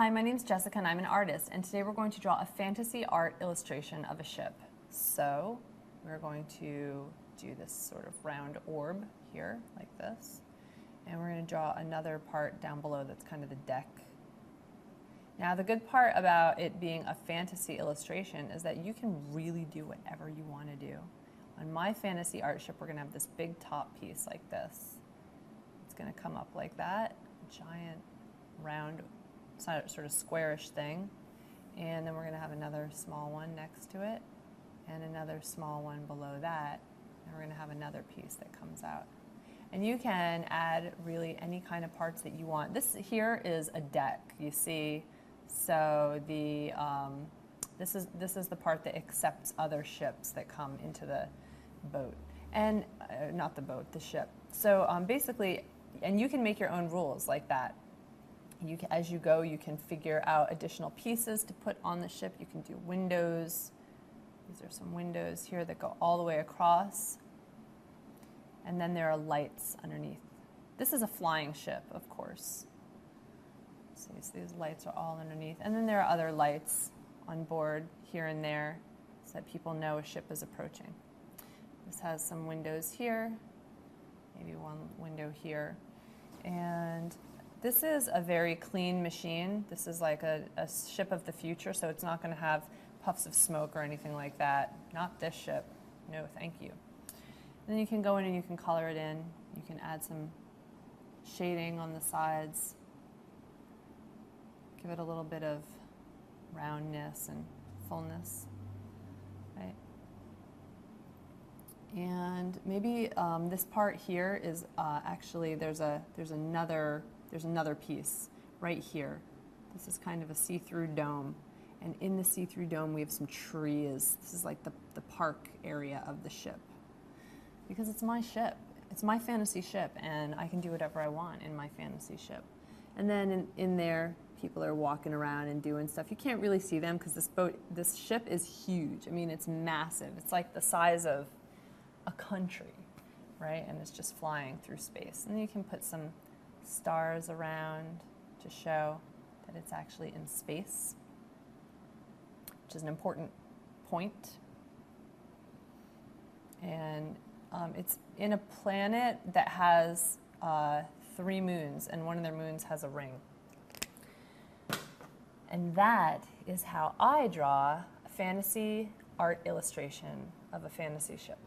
Hi, my name's Jessica and I'm an artist, and today we're going to draw a fantasy art illustration of a ship. So we're going to do this sort of round orb here, like this, and we're going to draw another part down below that's kind of the deck. Now the good part about it being a fantasy illustration is that you can really do whatever you want to do. On my fantasy art ship, we're going to have this big top piece like this. It's going to come up like that, giant round sort of squarish thing, and then we're going to have another small one next to it and another small one below that, and we're going to have another piece that comes out. And you can add really any kind of parts that you want. This here is a deck, you see, so the this is the part that accepts other ships that come into the boat, and not the boat, the ship. So basically, and you can make your own rules like that. As you go, you can figure out additional pieces to put on the ship. You can do windows. These are some windows here that go all the way across. And then there are lights underneath. This is a flying ship, of course. So these lights are all underneath. And then there are other lights on board here and there so that people know a ship is approaching. This has some windows here, maybe one window here. And this is a very clean machine. This is like a ship of the future, so it's not going to have puffs of smoke or anything like that. Not this ship. No, thank you. And then you can go in and you can color it in. You can add some shading on the sides. Give it a little bit of roundness and fullness, right? And maybe this part here is actually there's another piece right here. This is kind of a see-through dome, and in the see-through dome we have some trees. This is like the park area of the ship, because it's my ship. It's my fantasy ship, and I can do whatever I want in my fantasy ship. And then in there, people are walking around and doing stuff. You can't really see them because this ship is huge. I mean, it's massive. It's like the size of a country, right? And it's just flying through space. And then you can put some stars around to show that it's actually in space, which is an important point. And it's in a planet that has 3 moons, and one of their moons has a ring. And that is how I draw a fantasy art illustration of a fantasy ship.